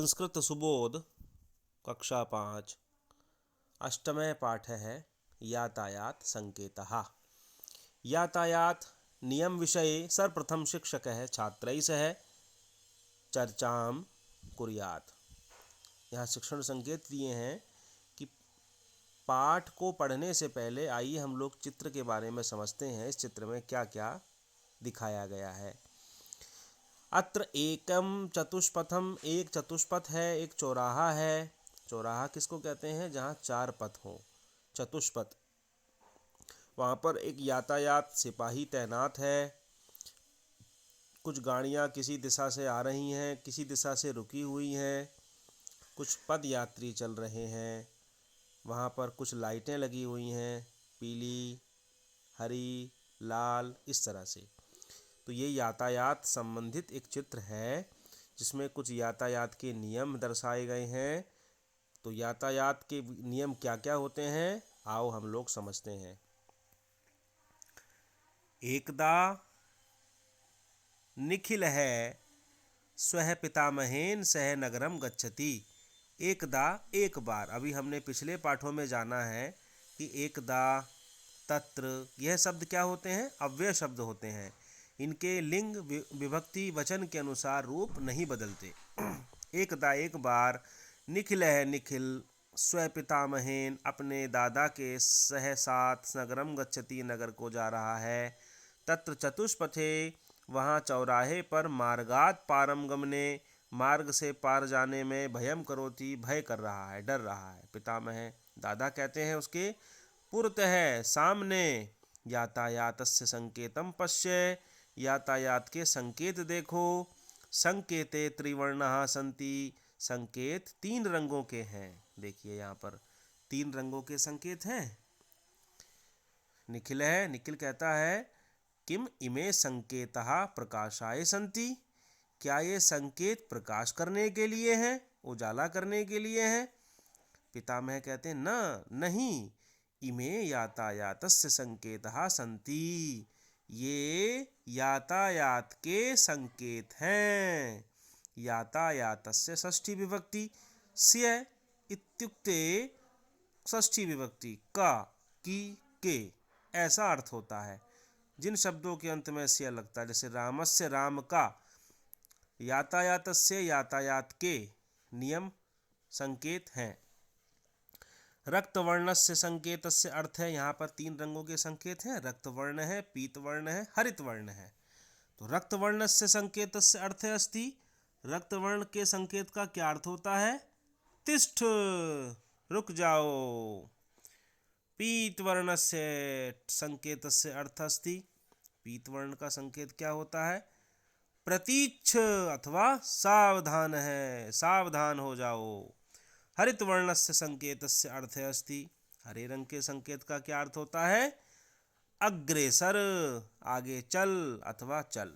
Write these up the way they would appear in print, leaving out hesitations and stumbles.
संस्कृत सुबोध कक्षा 5 अष्टमः पाठः यातायात संकेतः। यातायात नियम विषये सर्वप्रथम शिक्षकः छात्रैः सह चर्चां कुर्यात्। यहाँ शिक्षण संकेत दिए हैं कि पाठ को पढ़ने से पहले आइए हम लोग चित्र के बारे में समझते हैं। इस चित्र में क्या क्या दिखाया गया है। अत्र एकम चतुष्पथम, एक चतुष्पथ है, एक चौराहा है। चौराहा किसको कहते हैं? जहाँ चार पथ हो, चतुष्पथ। वहाँ पर एक यातायात सिपाही तैनात है। कुछ गाड़ियाँ किसी दिशा से आ रही हैं, किसी दिशा से रुकी हुई हैं। कुछ पद यात्री चल रहे हैं। वहाँ पर कुछ लाइटें लगी हुई हैं, पीली, हरी, लाल, इस तरह से। तो ये यातायात संबंधित एक चित्र है जिसमें कुछ यातायात के नियम दर्शाए गए हैं। तो यातायात के नियम क्या क्या होते हैं, आओ हम लोग समझते हैं। एकदा निखिलः स्वः पितामहेन सह नगरम गच्छति। एकदा एक बार। अभी हमने पिछले पाठों में जाना है कि एकदा, तत्र, यह शब्द क्या होते हैं? अव्यय शब्द होते हैं। इनके लिंग विभक्ति वचन के अनुसार रूप नहीं बदलते। एकदा एक बार, निखिल है निखिल, स्वपितामहेन अपने दादा के सह साथ नगरम गच्छति नगर को जा रहा है। तत्र चतुष्पथे वहाँ चौराहे पर, मार्गात पारम गमने मार्ग से पार जाने में, भयम करोति भय कर रहा है, डर रहा है। पितामह दादा कहते हैं उसके, पुरतः सामने, यातायातस्य संकेतम पश्य यातायात के संकेत देखो। संकेते त्रिवर्णः सन्ति, संकेत तीन रंगों के हैं। देखिए यहाँ पर तीन रंगों के संकेत हैं। निखिल है, निखिल कहता है, किम इमे संकेतः प्रकाशाय सन्ति, क्या ये संकेत प्रकाश करने के लिए हैं, उजाला करने के लिए हैं? पितामह कहते हैं, न नहीं, इमे यातायातस्य संकेतः सन्ति, ये यातायात के संकेत हैं। यातायातस्य षष्ठी विभक्ति, स्य इत्युक्ते षष्ठी विभक्ति, का, की, के, ऐसा अर्थ होता है। जिन शब्दों के अंत में स्य लगता है, जैसे रामस्य राम का, यातायातस्य यातायात के नियम संकेत हैं। रक्तवर्णस्य संकेतस्य अर्थ है, यहाँ पर तीन रंगों के संकेत हैं। रक्तवर्ण है, पीतवर्ण है, हरितवर्ण है। तो रक्तवर्णस्य संकेतस्य अर्थ है अस्ति, रक्तवर्ण के संकेत का क्या अर्थ होता है? तिष्ठ, रुक जाओ। पीतवर्णस्य संकेतस्य अर्थ अस्ति, पीतवर्ण का संकेत क्या होता है? प्रतीच्छ अथवा सावधान है, सावधान हो जाओ। हरित वर्णस्य संकेतस्य अर्थ है अस्ति, हरे रंग के संकेत का क्या अर्थ होता है? अग्रेसर, आगे चल अथवा चल,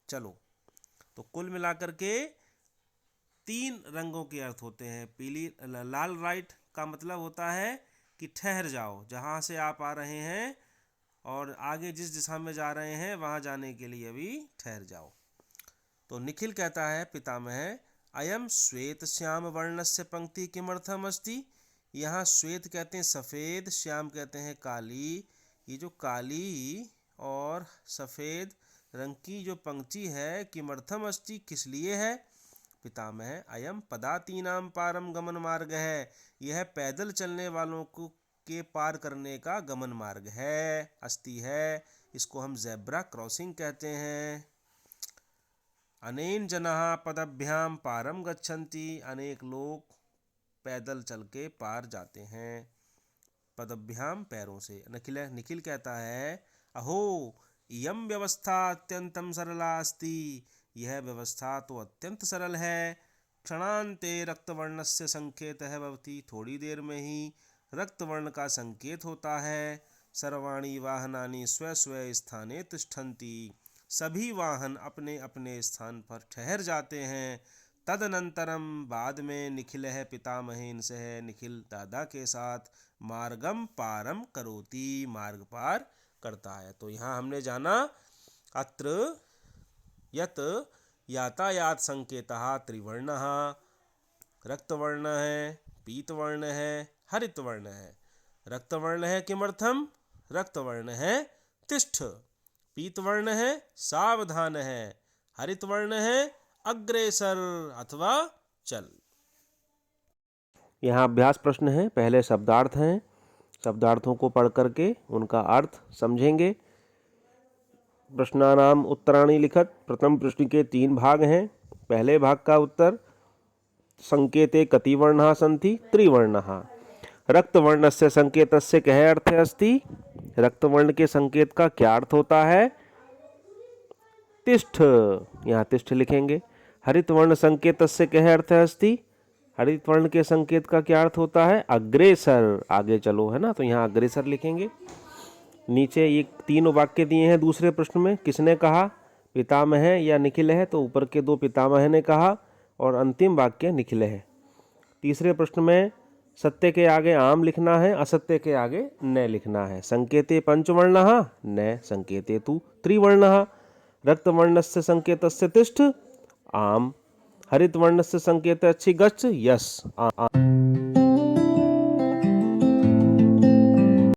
चलो। तो कुल मिलाकर के तीन रंगों के अर्थ होते हैं। पीली, लाल राइट का मतलब होता है कि ठहर जाओ, जहाँ से आप आ रहे हैं और आगे जिस दिशा में जा रहे हैं वहाँ जाने के लिए अभी ठहर जाओ। तो निखिल कहता है, पितामह, अयम श्वेत श्याम वर्णस्य पंक्ति किमर्थम अस्ति। यहाँ श्वेत कहते हैं सफ़ेद, श्याम कहते हैं काली। ये जो काली और सफ़ेद रंग की जो पंक्ति है, किमर्थम अस्ति, किस लिए है? पितामह, अयम पदातीनां पारम गमन मार्ग है, यह पैदल चलने वालों को के पार करने का गमन मार्ग है, अस्ति है। इसको हम ज़ेब्रा क्रॉसिंग कहते हैं। अनेन जनाः पदभ्याम पारम गच्छन्ति, अनेक लोग पैदल चल के पार जाते हैं। पदभ्याम पैरों से। निखिल कहता है, अहो इयं व्यवस्था अत्यंतम सरला अस्ति, यह व्यवस्था तो अत्यंत सरल है। क्षणान्ते रक्तवर्णस्य संकेतः भवति, थोड़ी देर में ही रक्तवर्ण का संकेत होता है। सर्वाणि वाहनानि स्व स्व स्थाने तिष्ठन्ति, सभी वाहन अपने अपने स्थान पर ठहर जाते हैं। तदनंतरम, बाद में, निखिल है पितामहेन सह, निखिल दादा के साथ, मार्गम पारम करोति, मार्ग पार करता है। तो यहाँ हमने जाना, अत्र यत यातायात संकेतः त्रिवर्णः, रक्तवर्ण है, पीतवर्ण है, हरितवर्ण है। रक्तवर्ण है किमर्थम? रक्तवर्ण है तिष्ठ। पीतवर्ण है सावधान है। हरितवर्ण है अग्रेसर अथवा चल। यहाँ अभ्यास प्रश्न है, पहले शब्दार्थ हैं, शब्दार्थों को पढ़ करके उनका अर्थ समझेंगे। प्रश्नानाम उत्तराणि लिखत। प्रथम प्रश्न के 3 भाग हैं। पहले भाग का उत्तर, संकेते कति वर्णाः सन्ति? त्रिवर्णाः। रक्तवर्णस्य संकेतस्य कः अर्थः अस्ति? रक्तवर्ण के संकेत का क्या अर्थ होता है? तिष्ठ, यहाँ तिष्ठ लिखेंगे। हरितवर्ण संकेतस्य कः अर्थः अस्ति? हरितवर्ण के संकेत का क्या अर्थ होता है? अग्रेसर, आगे चलो, है ना, तो यहाँ अग्रेसर लिखेंगे। नीचे ये 3 वाक्य दिए हैं दूसरे प्रश्न में। किसने कहा? पितामह है या निखिल है? तो ऊपर के 2 पितामह ने कहा और अंतिम वाक्य निखिल है। तीसरे प्रश्न में सत्य के आगे आम लिखना है, असत्य के आगे न लिखना है। संकेते पंचवर्णः न संकेते तु त्रिवर्णः। रक्तवर्णस्य संकेतस्य तिष्ठ आम। हरितवर्णस्य संकेतस्य गच्छ यस।